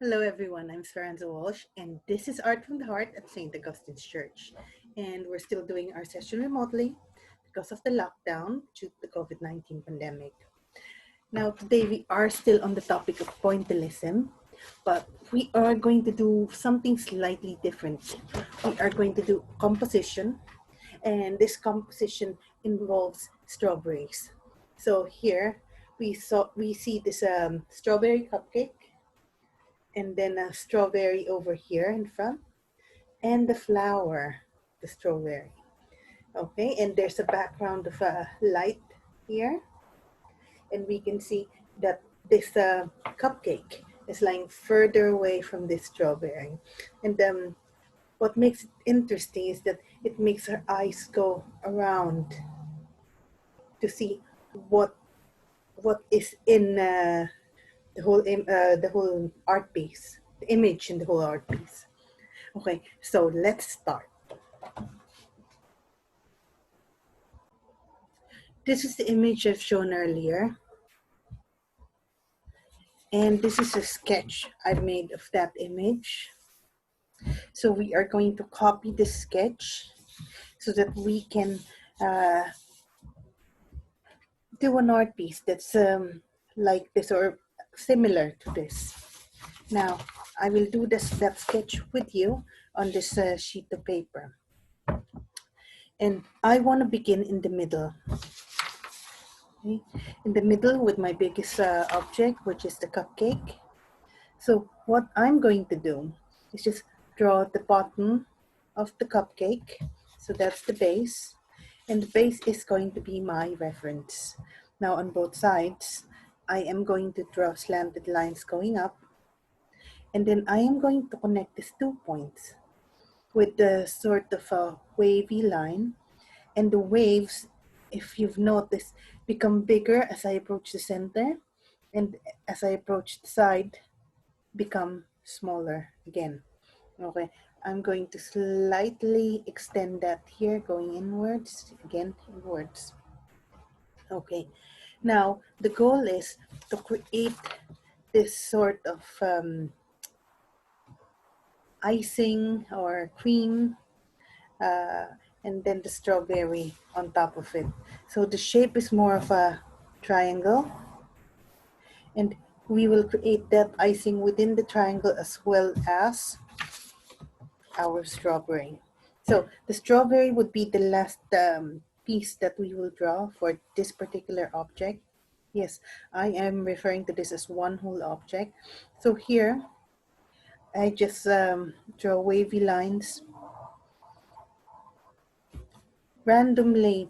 Hello, everyone. I'm Esperanza, and this is Art from the Heart at St. Augustine's Church. And we're still doing our session remotely because of the lockdown due to the COVID-19 pandemic. Now, today we are still on the topic of pointillism, but we are going to do something slightly different. We are going to do composition, and this composition involves strawberries. So here we see this strawberry cupcake, and then a strawberry over here in front, and the flower, the strawberry. Okay, and there's a background of a light here, and we can see that this cupcake is lying further away from this strawberry. And what makes it interesting is that it makes her eyes go around to see what is in the whole art piece, the image in the whole art piece. Okay, so let's start. This is the image I've shown earlier. And this is a sketch I've made of that image. So we are going to copy the sketch so that we can do an art piece that's like this or similar to this. Now, I will do that sketch with you on this sheet of paper. And I want to begin in the middle. Okay? In the middle with my biggest object, which is the cupcake. So what I'm going to do is just draw the bottom of the cupcake. So that's the base. And the base is going to be my reference. Now on both sides, I am going to draw slanted lines going up. And then I am going to connect these 2 points with the sort of a wavy line. And the waves, if you've noticed, become bigger as I approach the center. And as I approach the side, become smaller again. Okay, I'm going to slightly extend that here, going inwards, again inwards. Okay, now the goal is to create this sort of icing or cream, and then the strawberry on top of it. So the shape is more of a triangle, and we will create that icing within the triangle as well as our strawberry. So the strawberry would be the last piece that we will draw for this particular object. Yes, I am referring to this as one whole object. So here, I just draw wavy lines randomly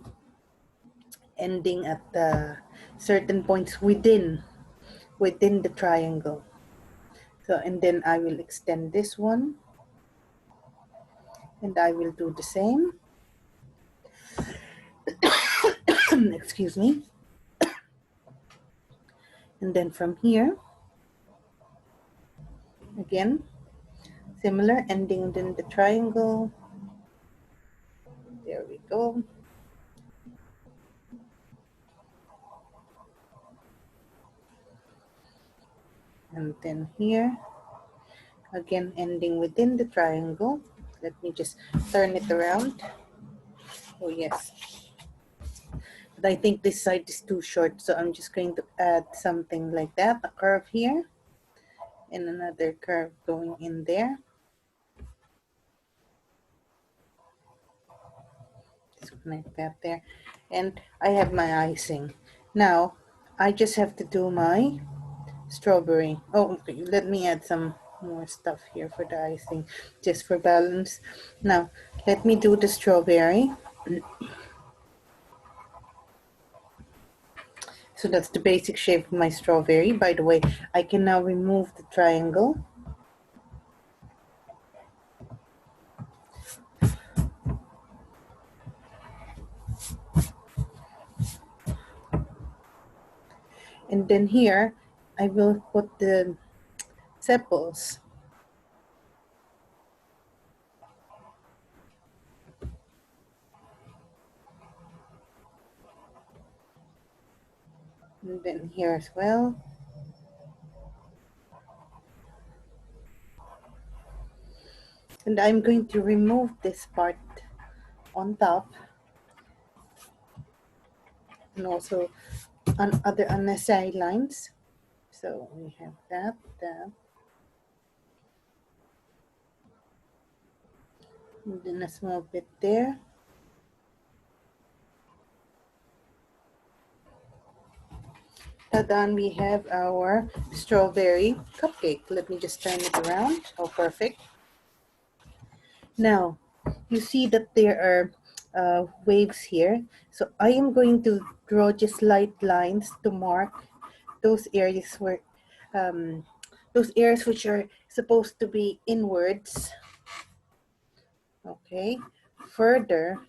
ending at certain points within the triangle. So, and then I will extend this one, and I will do the same. Excuse me. And then from here, again, similar, ending in the triangle. There we go. And then here, again, ending within the triangle. Let me just turn it around. Oh, yes. But I think this side is too short, so I'm just going to add something like that, a curve here, and another curve going in there. Just connect that there. And I have my icing. Now, I just have to do my strawberry. Oh, okay. Let me add some more stuff here for the icing, just for balance. Now, let me do the strawberry. So that's the basic shape of my strawberry. By the way, I can now remove the triangle. And then here, I will put the sepals. And then here as well. And I'm going to remove this part on top and also on other unnecessary lines. So we have that, and then a small bit there. And then we have our strawberry cupcake. Let me just turn it around. Oh, perfect. Now, you see that there are waves here. So I am going to draw just light lines to mark those areas where, those areas which are supposed to be inwards. Okay, further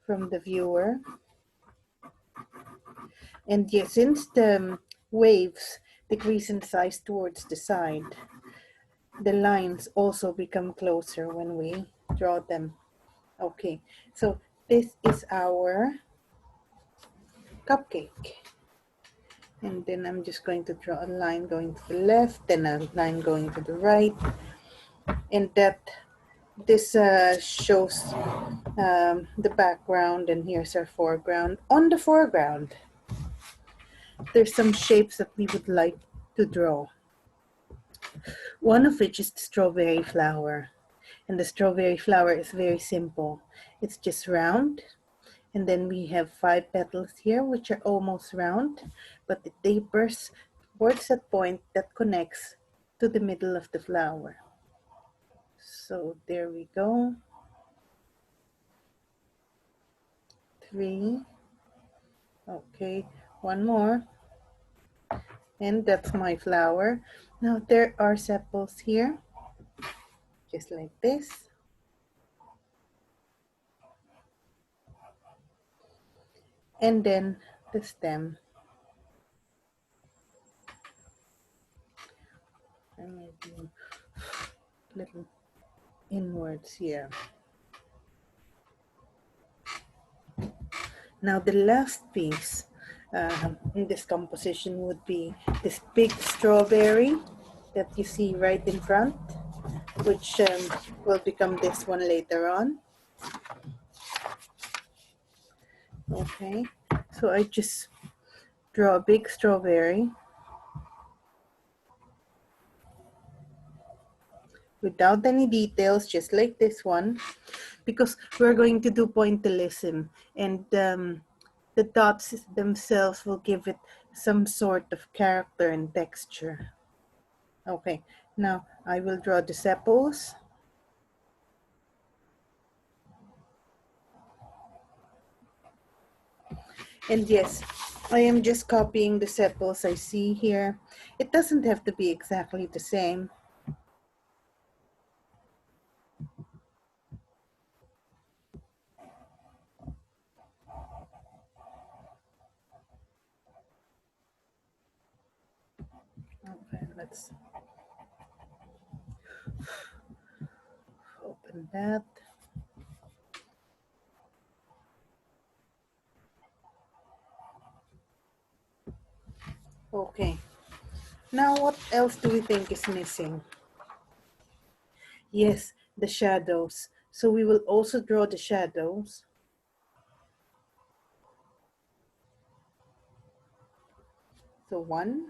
from the viewer. And yes, since the waves decrease in size towards the side, the lines also become closer when we draw them. Okay, so this is our cupcake. And then I'm just going to draw a line going to the left, then a line going to the right. And that this shows the background, and here's our foreground. On the foreground, there's some shapes that we would like to draw. One of which is the strawberry flower. And the strawberry flower is very simple. It's just round. And then we have 5 petals here, which are almost round, but it tapers towards that point that connects to the middle of the flower. So there we go. 3. Okay, one more. And that's my flower. Now there are sepals here, just like this. And then the stem. And maybe a little inwards here. Now the last piece in this composition would be this big strawberry that you see right in front, which will become this one later on. Okay, so I just draw a big strawberry without any details, just like this one, because we're going to do pointillism, and the dots themselves will give it some sort of character and texture. Okay, now I will draw the sepals. And yes, I am just copying the sepals I see here. It doesn't have to be exactly the same. Okay, let's open that. Okay, now what else do we think is missing? Yes, the shadows. So we will also draw the shadows. So 1,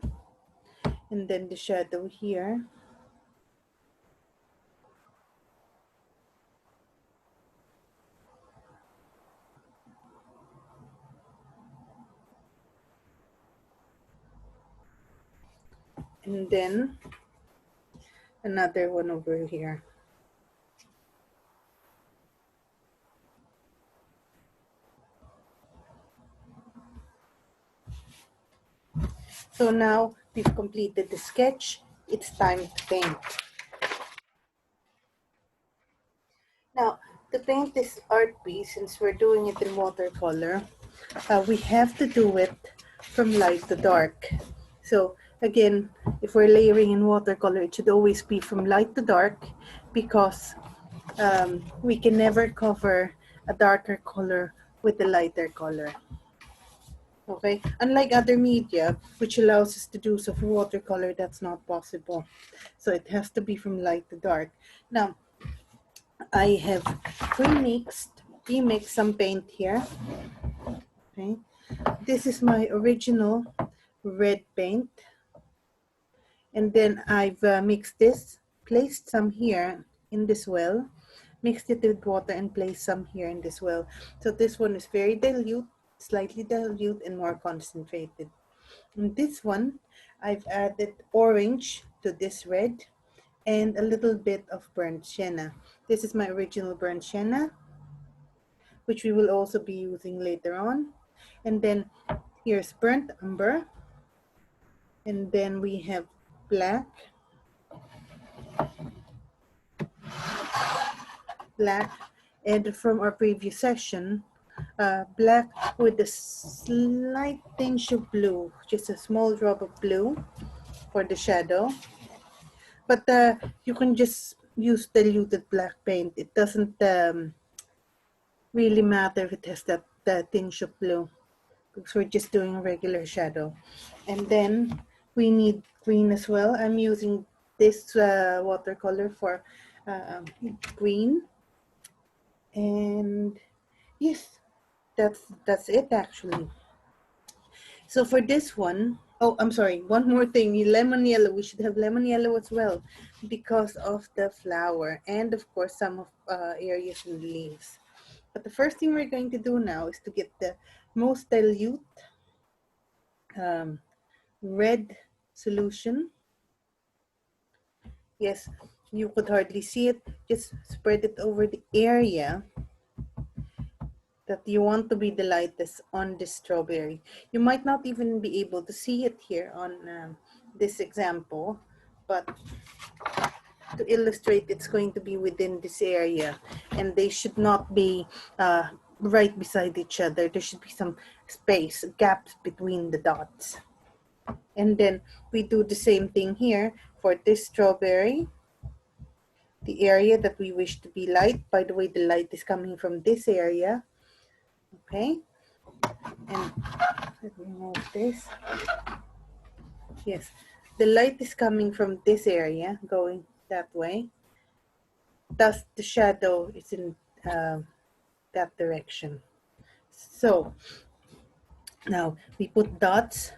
and then the shadow here. And then another one over here. So now we've completed the sketch. It's time to paint. Now, to paint this art piece, since we're doing it in watercolor, we have to do it from light to dark. So again, if we're layering in watercolor, it should always be from light to dark, because we can never cover a darker color with a lighter color. Okay, unlike other media, which allows us to do so for watercolor, that's not possible. So it has to be from light to dark. Now, I have pre-mixed some paint here. Okay, this is my original red paint, and then I've mixed this, placed some here in this well, mixed it with water and placed some here in this well. So this one is very dilute, slightly dilute and more concentrated. In this one, I've added orange to this red and a little bit of burnt sienna. This is my original burnt sienna, which we will also be using later on. And then here's burnt umber. And then we have black, and from our previous session, black with a slight tinge of blue, just a small drop of blue for the shadow. But you can just use diluted black paint. It doesn't really matter if it has that tinge of blue, because we're just doing a regular shadow. And then we need green as well. I'm using this watercolor for green. And yes, that's it actually. So for this one, oh, I'm sorry, one more thing, lemon yellow. We should have lemon yellow as well because of the flower and of course some of areas in the leaves. But the first thing we're going to do now is to get the most dilute red solution. Yes, you could hardly see it. Just spread it over the area that you want to be the lightest on this strawberry. You might not even be able to see it here on this example, but to illustrate, it's going to be within this area, and they should not be right beside each other. There should be some space, gaps between the dots. And then we do the same thing here for this strawberry. The area that we wish to be light, by the way, the light is coming from this area. Okay, and let me move this. Yes, the light is coming from this area, going that way. Thus, the shadow is in that direction. So, now we put dots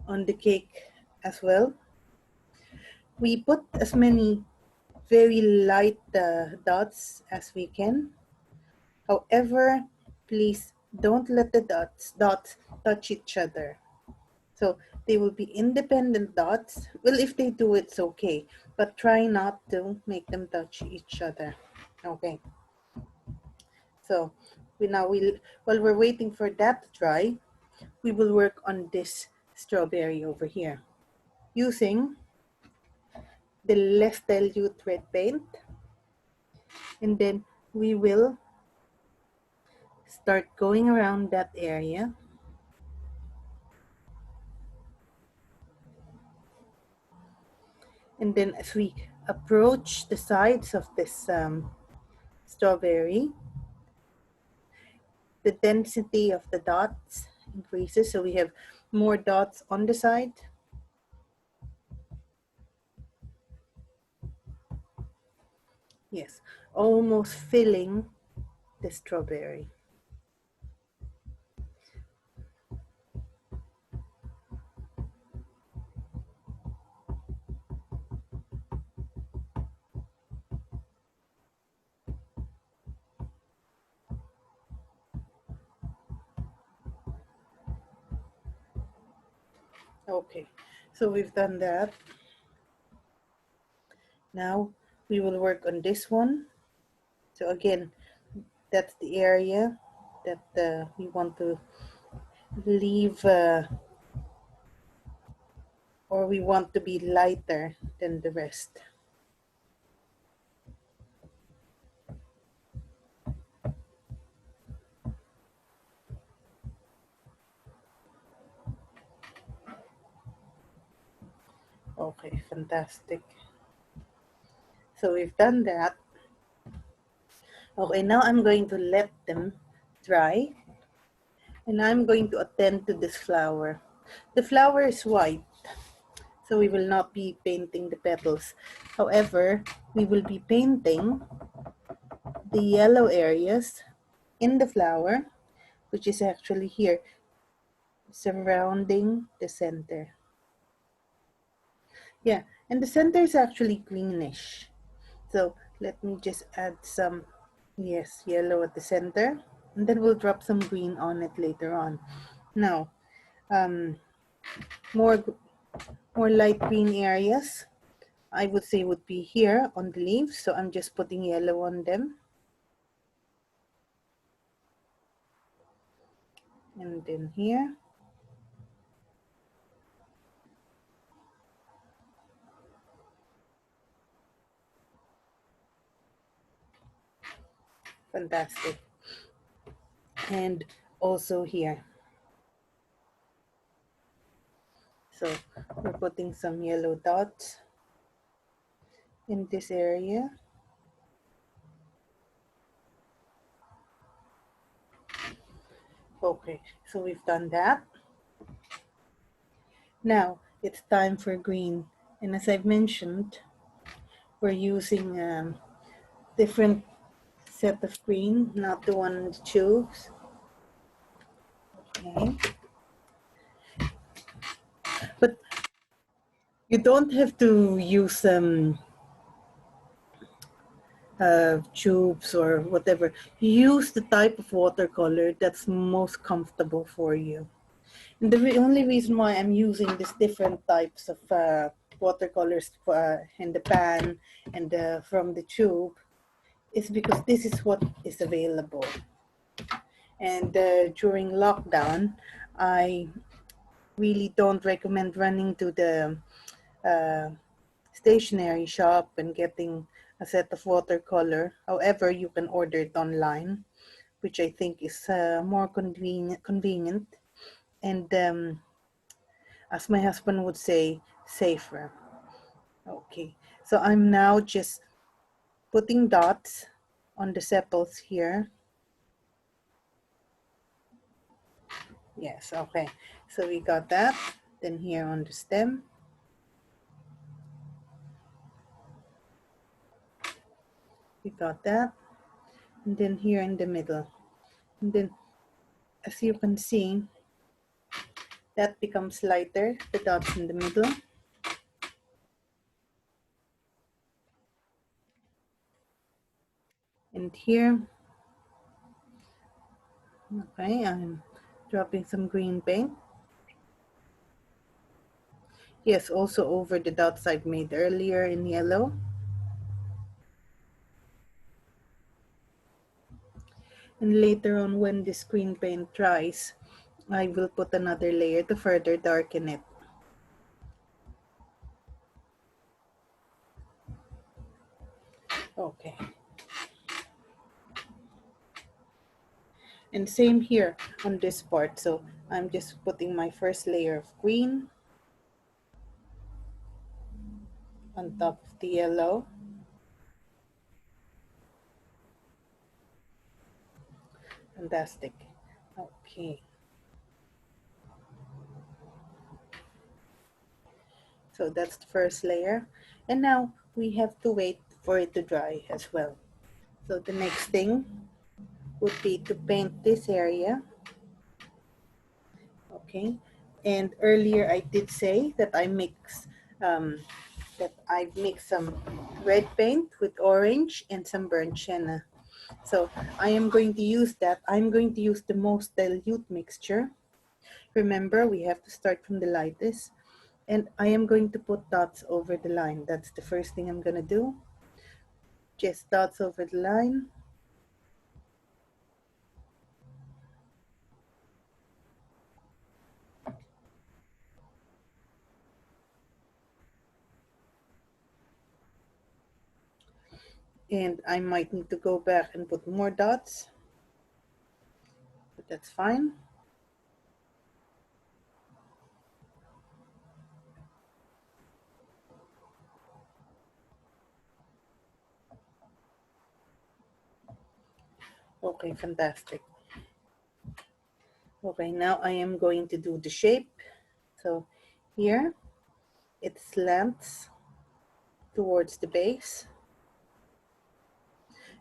on the cake as well. We put as many very light dots as we can. However, please don't let the dots touch each other. So they will be independent dots. Well, if they do, it's okay. But try not to make them touch each other. Okay. So while we're waiting for that to dry, we will work on this strawberry over here using the less dilute red paint. And then we will start going around that area. And then as we approach the sides of this strawberry, the density of the dots increases. So we have more dots on the side. Yes, almost filling the strawberry. Okay, so we've done that. Now we will work on this one. So again, that's the area that we want to leave or we want to be lighter than the rest. Okay, fantastic. So we've done that. Okay, now I'm going to let them dry. And I'm going to attend to this flower. The flower is white, so we will not be painting the petals. However, we will be painting the yellow areas in the flower, which is actually here, surrounding the center. Yeah, and the center is actually greenish. So let me just add some, yes, yellow at the center, and then we'll drop some green on it later on. Now, more light green areas, I would say would be here on the leaves. So I'm just putting yellow on them. And then here. Fantastic. And also here. So we're putting some yellow dots in this area. Okay, so we've done that. Now it's time for green. And as I've mentioned, we're using different set of green, not the one in the tubes. Okay. But you don't have to use tubes or whatever. Use the type of watercolor that's most comfortable for you. And the only reason why I'm using these different types of watercolors in the pan and from the tube is because this is what is available. And during lockdown, I really don't recommend running to the stationery shop and getting a set of watercolor. However, you can order it online, which I think is more convenient and as my husband would say, safer. Okay, so I'm now just putting dots on the sepals here. Yes, okay, so we got that. Then here on the stem. We got that. And then here in the middle. And then as you can see, that becomes lighter, the dots in the middle. And here, okay, I'm dropping some green paint. Yes, also over the dots I've made earlier in yellow. And later on when this green paint dries, I will put another layer to further darken it. Okay. And same here on this part. So I'm just putting my first layer of green on top of the yellow. Fantastic. Okay. So that's the first layer. And now we have to wait for it to dry as well. So the next thing would be to paint this area. Okay. And earlier I did say that I mix some red paint with orange and some burnt sienna. So I am going to use that. I'm going to use the most dilute mixture. Remember, we have to start from the lightest. And I am going to put dots over the line. That's the first thing I'm going to do. Just dots over the line. And I might need to go back and put more dots, but that's fine. Okay, fantastic. Okay, now I am going to do the shape. So here it slants towards the base.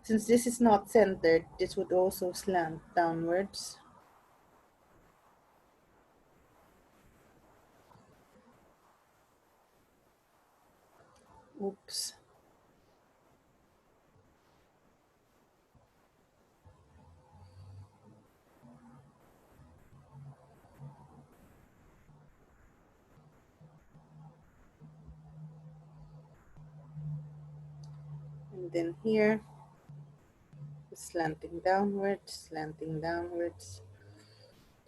Since this is not centered, this would also slant downwards. Oops. And then here, slanting downwards, slanting downwards.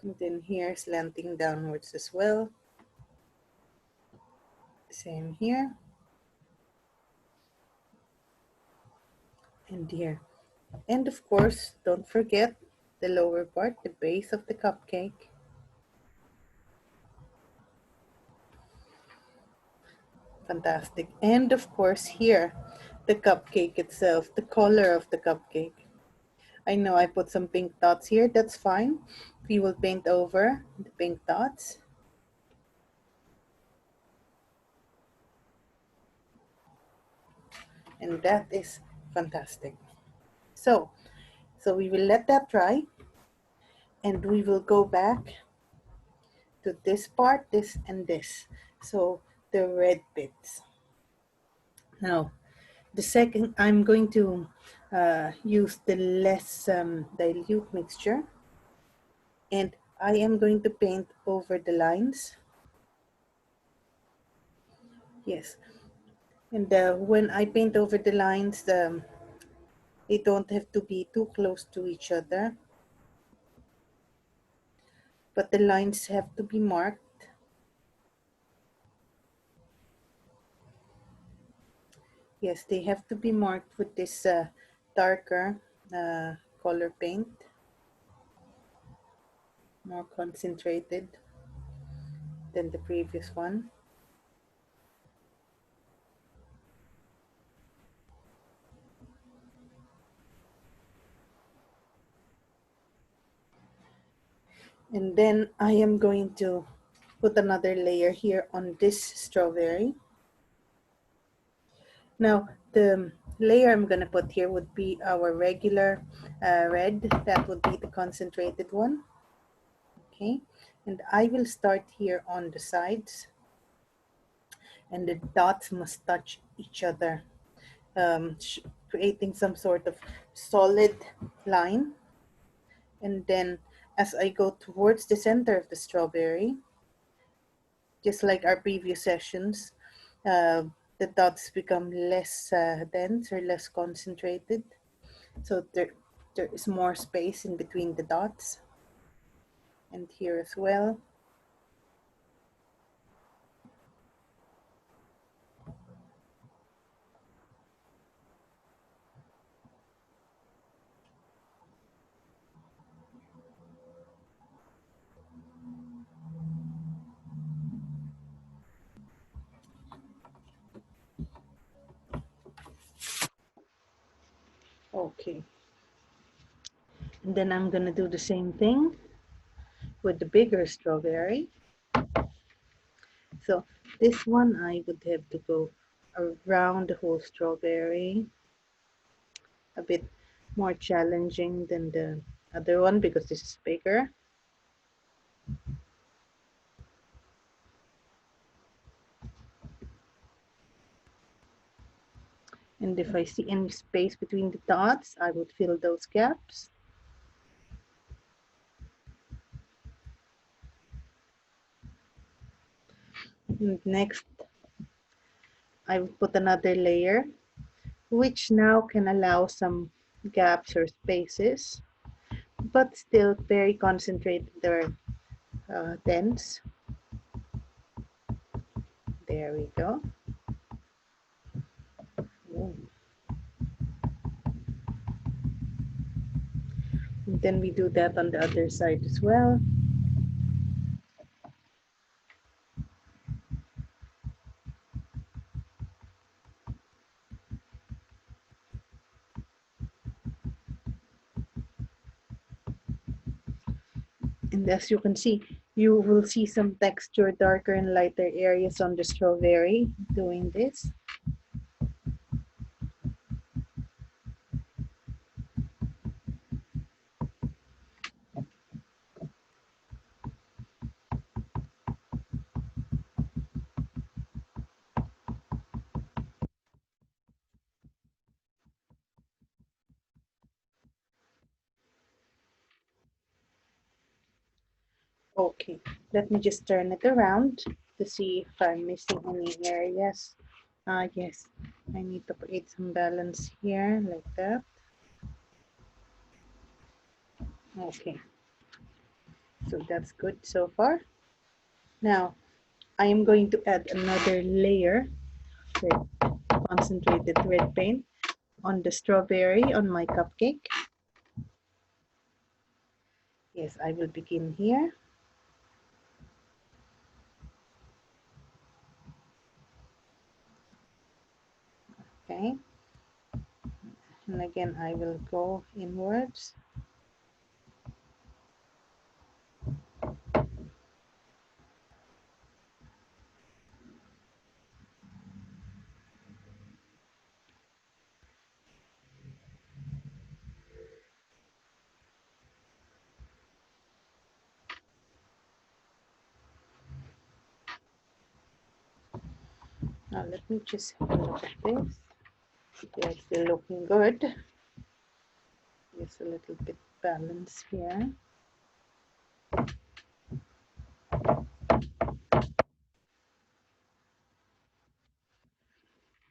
And then here, slanting downwards as well. Same here. And here. And of course, don't forget the lower part, the base of the cupcake. Fantastic. And of course here, the cupcake itself, the color of the cupcake. I know I put some pink dots here, that's fine. We will paint over the pink dots. And that is fantastic. So we will let that dry and we will go back to this part, this and this. So the red bits. Now, the second, I'm going to use the less dilute mixture, and I am going to paint over the lines. Yes, and when I paint over the lines, they don't have to be too close to each other, but the lines have to be marked. Yes, they have to be marked with this darker color paint, more concentrated than the previous one. And then I am going to put another layer here on this strawberry. Now, the layer I'm going to put here would be our regular red. That would be the concentrated one. Okay, and I will start here on the sides, and the dots must touch each other, creating some sort of solid line. And then as I go towards the center of the strawberry, just like our previous sessions, the dots become less dense or less concentrated. So there is more space in between the dots. And here as well. Okay. And then I'm gonna do the same thing with the bigger strawberry. So this one I would have to go around the whole strawberry, a bit more challenging than the other one because this is bigger. And if I see any space between the dots, I would fill those gaps. And next, I would put another layer, which now can allow some gaps or spaces, but still very concentrated or dense. There we go. Ooh. And then we do that on the other side as well. And as you can see, you will see some texture, darker and lighter areas on the strawberry doing this. Okay, let me just turn it around to see if I'm missing any areas. Yes, I need to create some balance here like that. Okay, so that's good so far. Now, I am going to add another layer with concentrated red paint on the strawberry on my cupcake. Yes, I will begin here. Okay, and again I will go inwards. Now let me just have a look at this. Yeah, it's still looking good. Just a little bit balance here.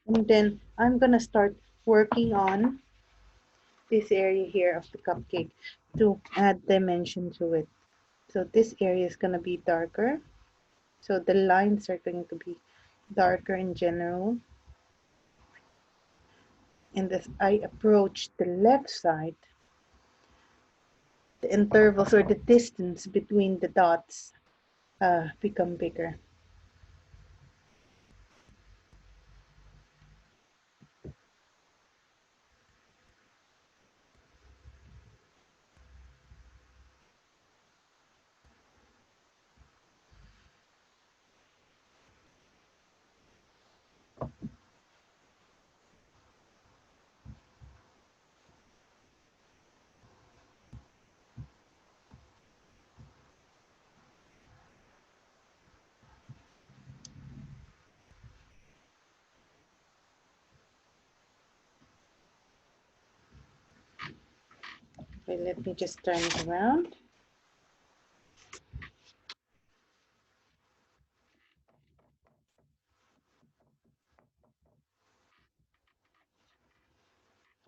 And then I'm gonna start working on this area here of the cupcake to add dimension to it. So this area is gonna be darker. So the lines are going to be darker in general. And as I approach the left side, the intervals or the distance between the dots become bigger. Okay, let me just turn it around.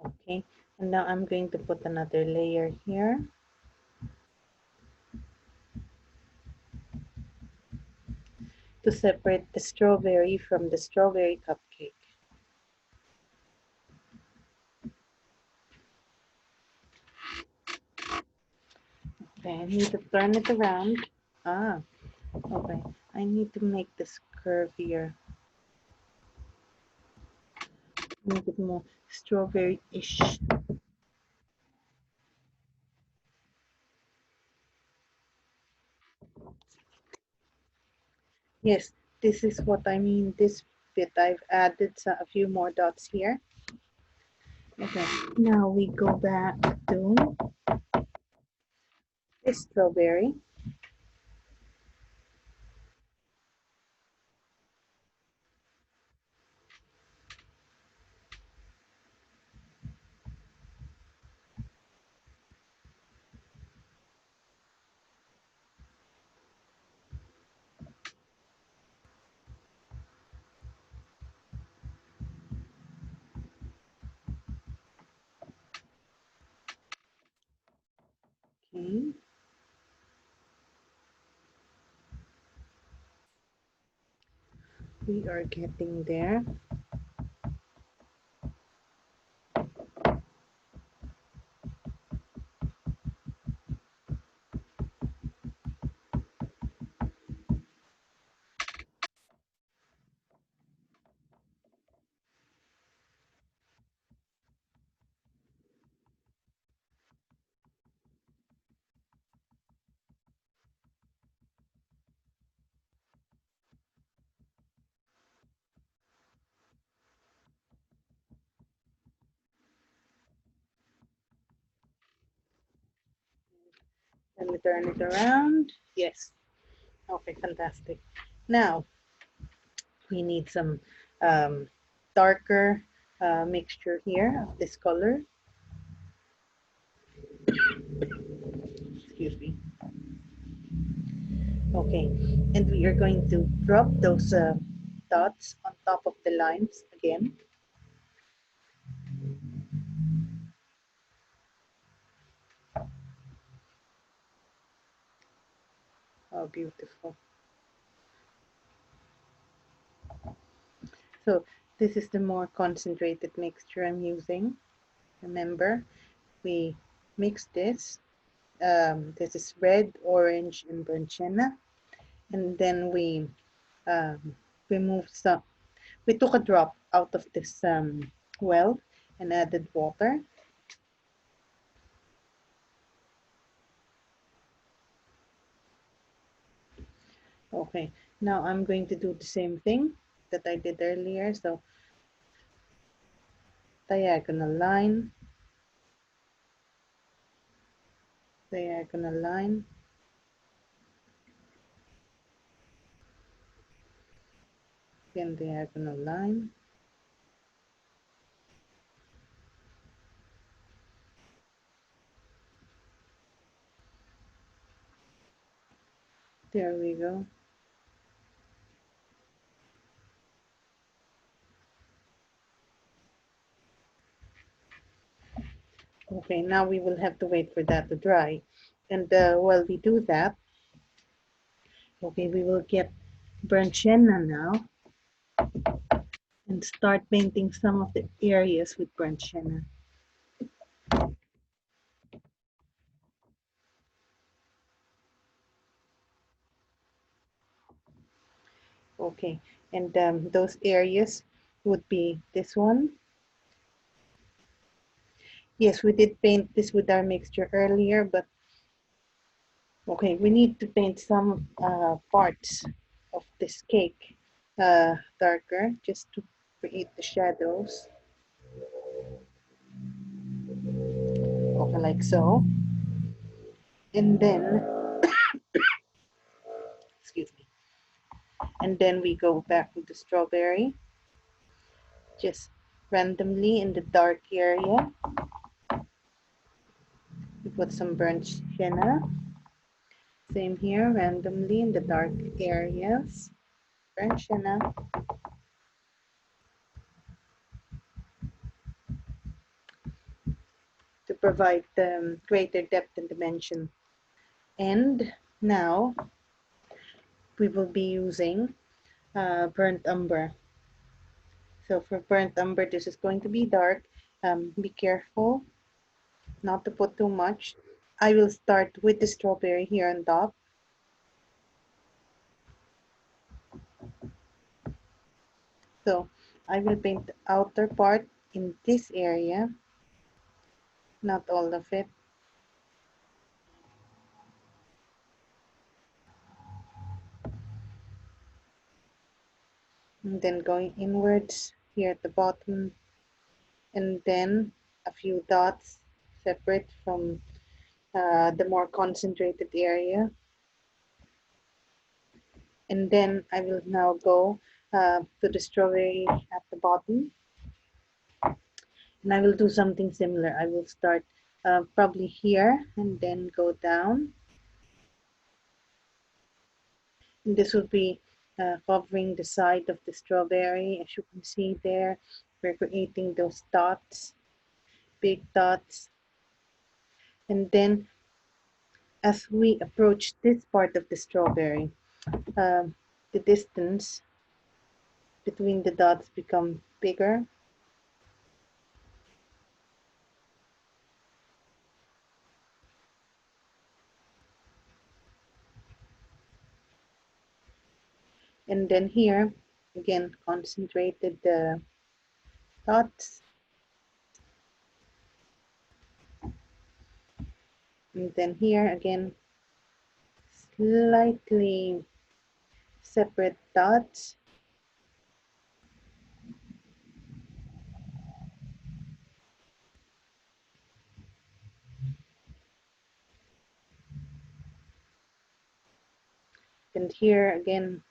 Okay, and now I'm going to put another layer here. To separate the strawberry from the strawberry cupcake. Okay, I need to turn it around. Ah, okay. I need to make this curvier. Make it more strawberry-ish. Yes, this is what I mean. This bit, I've added a few more dots here. Okay, now we go back to the strawberry. Okay. We are getting there. Let me turn it around. Yes. Okay, fantastic. Now, we need some darker mixture here of this color. Excuse me. Okay, and we are going to drop those dots on top of the lines again. Oh, beautiful. So this is the more concentrated mixture I'm using. Remember, we mix this. This is red, orange, and burnt sienna. And then we remove some. We took a drop out of this well and added water. Okay, now I'm going to do the same thing that I did earlier. So diagonal line, diagonal line, then diagonal line. There we go. Okay, now we will have to wait for that to dry. And while we do that, okay, we will get burnt sienna now and start painting some of the areas with burnt sienna. Okay, and those areas would be this one. Yes, we did paint this with our mixture earlier, but okay, we need to paint some parts of this cake darker just to create the shadows. Okay, like so. And then, excuse me, and then we go back with the strawberry, just randomly in the dark area. We put some burnt sienna. Same here, randomly in the dark areas. Burnt sienna. To provide greater depth and dimension. And now we will be using burnt umber. So for burnt umber, this is going to be dark. Be careful not to put too much. I will start with the strawberry here on top. So I will paint the outer part in this area, not all of it. And then going inwards here at the bottom, and then a few dots separate from the more concentrated area. And then I will now go to the strawberry at the bottom, and I will do something similar. I will start probably here and then go down. And this will be covering the side of the strawberry. As you can see there, we're creating those dots, big dots. And then as we approach this part of the strawberry, the distance between the dots become bigger. And then here, again, concentrated dots. And then here, again, slightly separate dots. And here, again,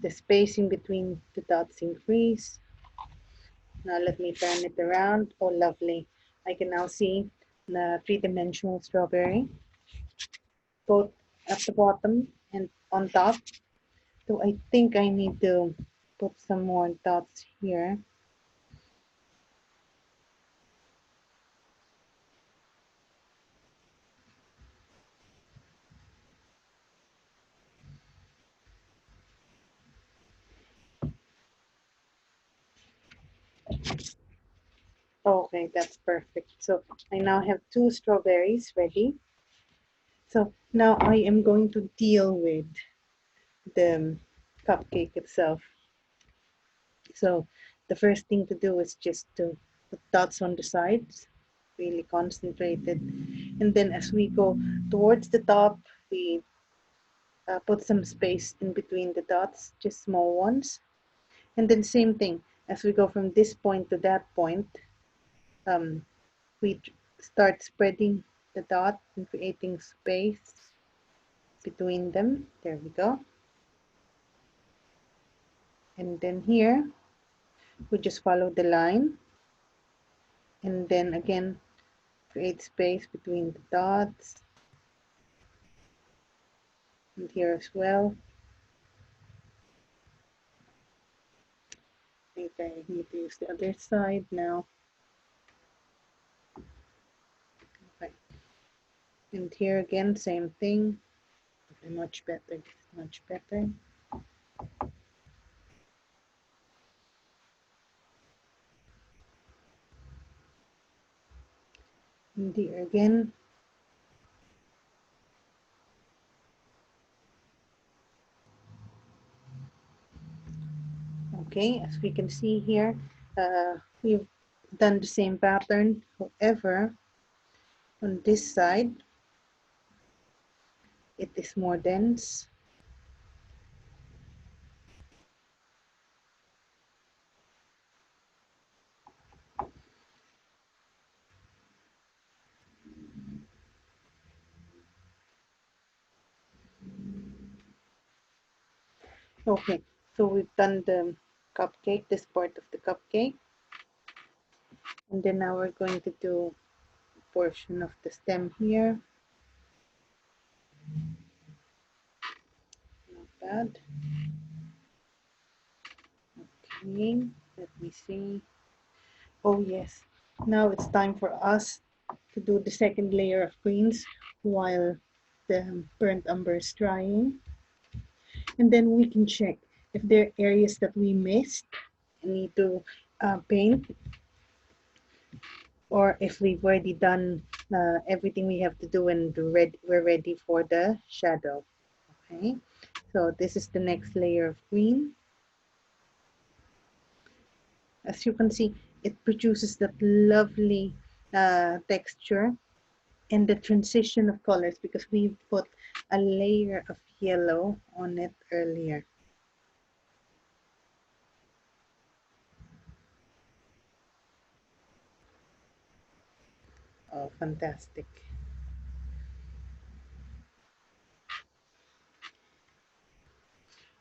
the spacing between the dots increase. Now let me turn it around. Oh, lovely. I can now see the three-dimensional strawberry, both at the bottom and on top. So I think I need to put some more dots here. Okay, that's perfect. So I now have 2 strawberries ready. So now I am going to deal with the cupcake itself. So the first thing to do is just to put dots on the sides, really concentrated. And then as we go towards the top, we put some space in between the dots, just small ones. And then same thing, as we go from this point to that point, um, we start spreading the dot and creating space between them. There we go. And then here, we just follow the line. And then again, create space between the dots. And here as well. I think I need to use the other side now. Okay. And here again, same thing. Okay, much better, much better. And here again. Okay, as we can see here, we've done the same pattern. However, on this side, it is more dense. Okay, so we've done the cupcake, this part of the cupcake. And then now we're going to do a portion of the stem here. Not bad. Okay, let me see. Oh yes, now it's time for us to do the second layer of greens while the burnt umber is drying. And then we can check if there are areas that we missed and need to paint, or if we've already done everything we have to do and we're ready for the shadow. Okay, so this is the next layer of green. As you can see, it produces that lovely texture and the transition of colors because we put a layer of yellow on it earlier. Oh, fantastic.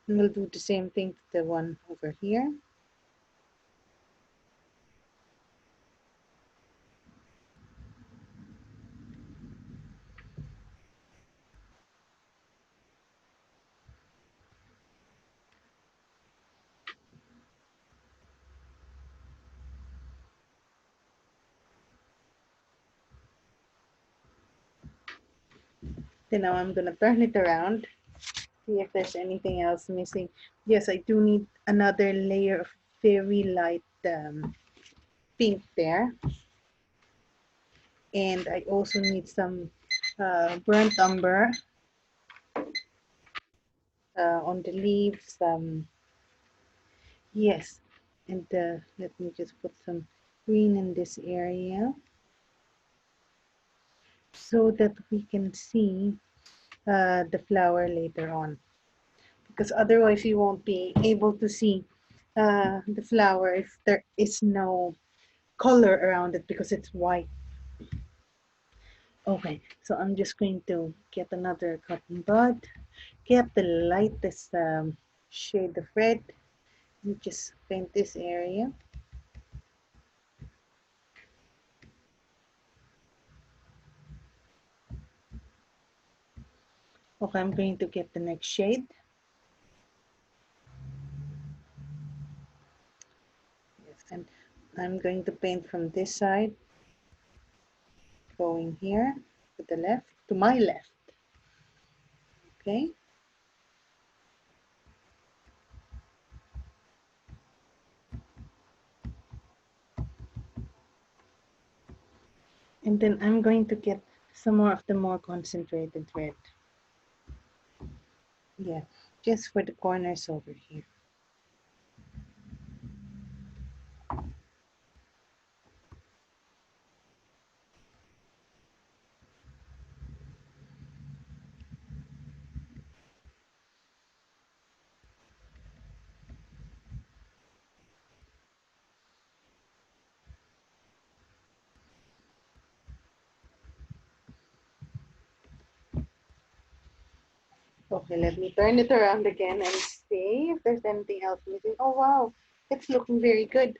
And we'll do the same thing to the one over here. Then now I'm gonna turn it around, see if there's anything else missing. Yes, I do need another layer of very light pink there. And I also need some burnt umber on the leaves. Yes, and let me just put some green in this area so that we can see the flower later on. Because otherwise you won't be able to see the flower if there is no color around it because it's white. Okay, so I'm just going to get another cotton bud, get the lightest shade of red, and just paint this area. Okay, I'm going to get the next shade. Yes, and I'm going to paint from this side, going here to the left, to my left. Okay. And then I'm going to get some more of the more concentrated red. Yeah, just for the corners over here. Okay, let me turn it around again and see if there's anything else missing. Oh wow, it's looking very good.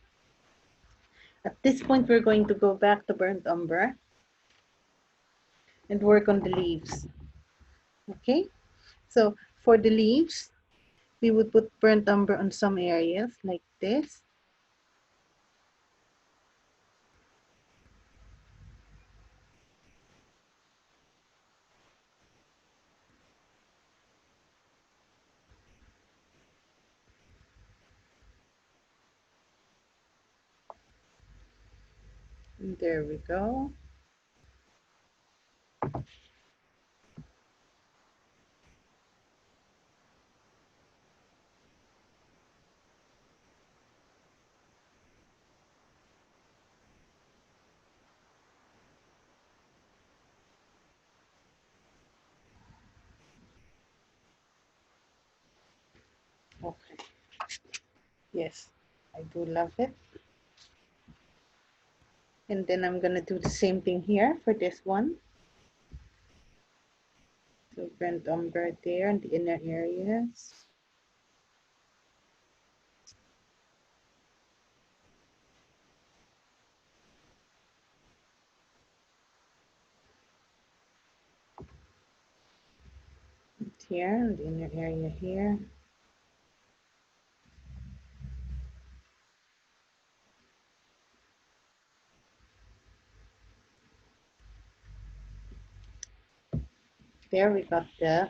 At this point, we're going to go back to burnt umber and work on the leaves. Okay, so for the leaves, we would put burnt umber on some areas like this. And there we go. Okay, yes, I do love it. And then I'm gonna do the same thing here for this one. So burnt umber there in the inner areas. And here in the inner area here. There we got the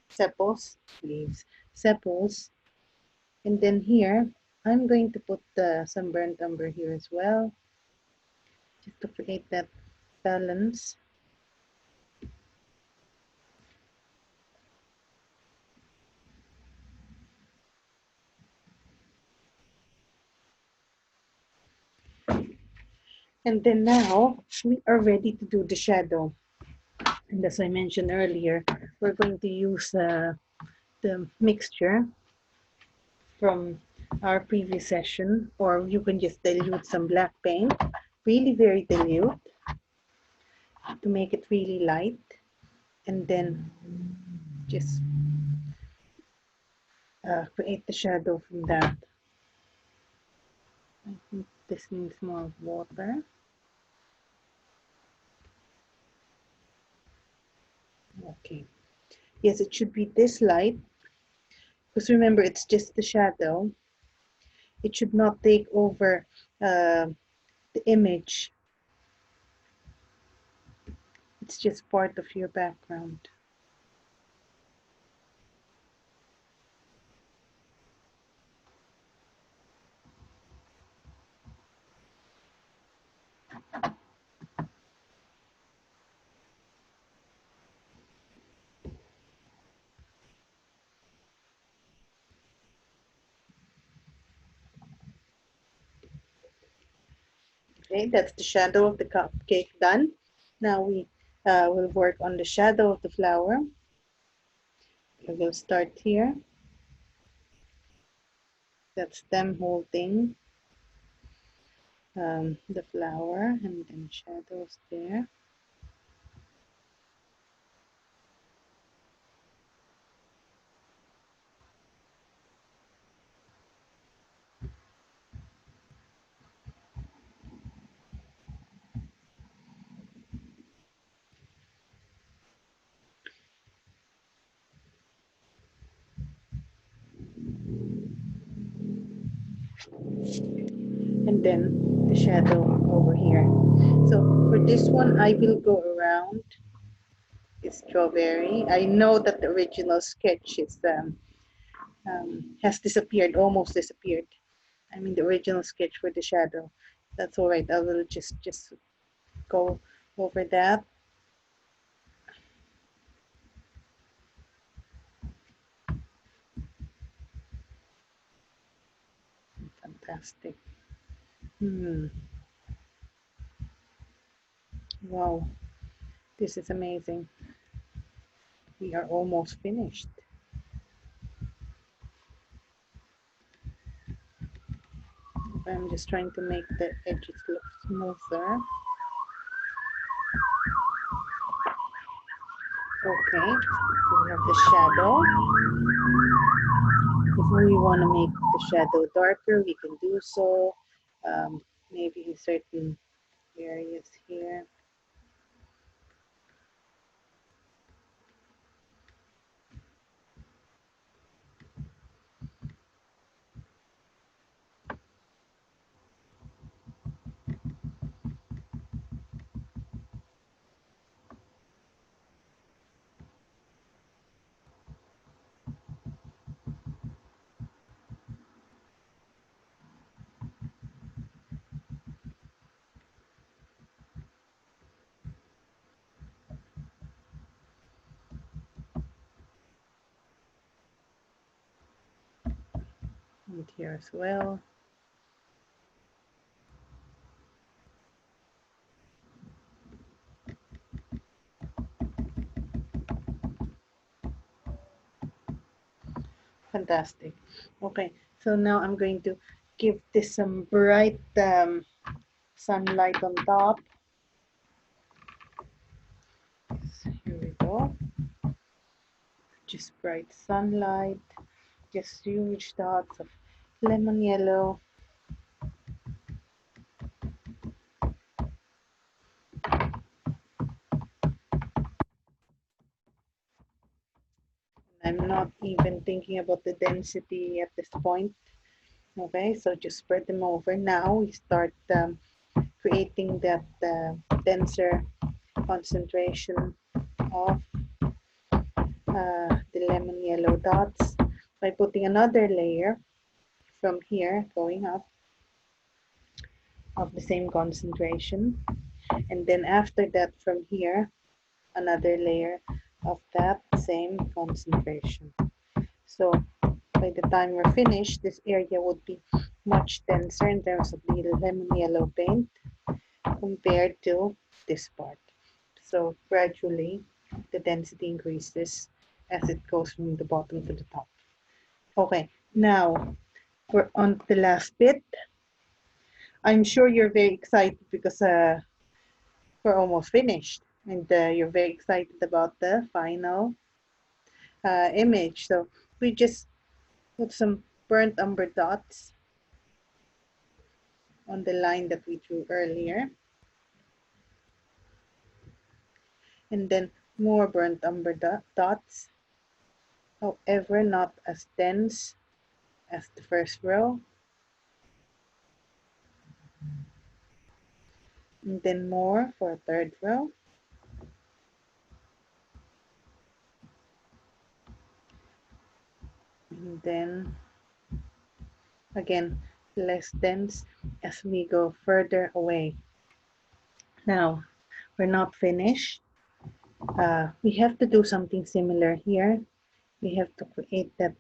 sepals, leaves, sepals. And then here, I'm going to put some burnt umber here as well, just to create that balance. And then now, we are ready to do the shadow. And as I mentioned earlier, we're going to use the mixture from our previous session, or you can just dilute some black paint, really very dilute, to make it really light, and then just create the shadow from that. I think this needs more water. Okay, yes, it should be this light, because remember, it's just the shadow. It should not take over the image. It's just part of your background. Okay, that's the shadow of the cupcake done. Now we will work on the shadow of the flower. We will start here. That's them holding the flower, and then shadows there. And then the shadow over here. So for this one, I will go around the strawberry. I know that the original sketch is has disappeared, almost disappeared. I mean the original sketch for the shadow. That's all right. I will just go over that. Fantastic. Wow, this is amazing. We are almost finished. I'm just trying to make the edges look smoother. Okay, so we have the shadow. If we want to make the shadow darker, we can do so. Maybe in certain areas here. And here as well. Fantastic. Okay, so now I'm going to give this some bright sunlight on top. Here we go. Just bright sunlight, just huge dots of lemon yellow. I'm not even thinking about the density at this point. Okay, so just spread them over. Now we start creating that denser concentration of the lemon yellow dots by putting another layer from here going up of the same concentration, and then after that from here another layer of that same concentration. So by the time we're finished, this area would be much denser in terms of the lemon yellow paint compared to this part. So gradually the density increases as it goes from the bottom to the top. Okay, now we're on to the last bit. I'm sure you're very excited because we're almost finished and you're very excited about the final image. So we just put some burnt umber dots on the line that we drew earlier. And then more burnt umber dots, however not as dense as the first row. And then more for a third row. And then again, less dense as we go further away. Now, we're not finished. We have to do something similar here. We have to create that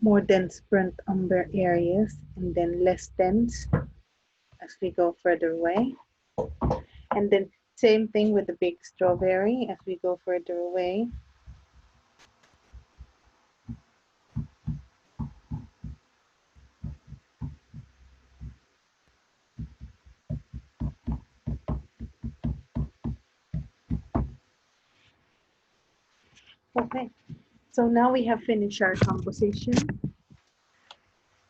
more dense burnt umber areas and then less dense as we go further away. And then same thing with the big strawberry as we go further away. Okay, so now we have finished our composition.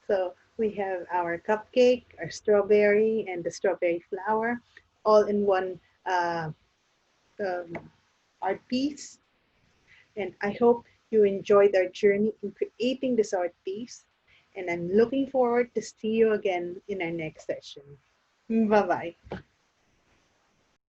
So we have our cupcake, our strawberry, and the strawberry flower all in one art piece. And I hope you enjoyed our journey in creating this art piece, and I'm looking forward to see you again in our next session. Bye-bye.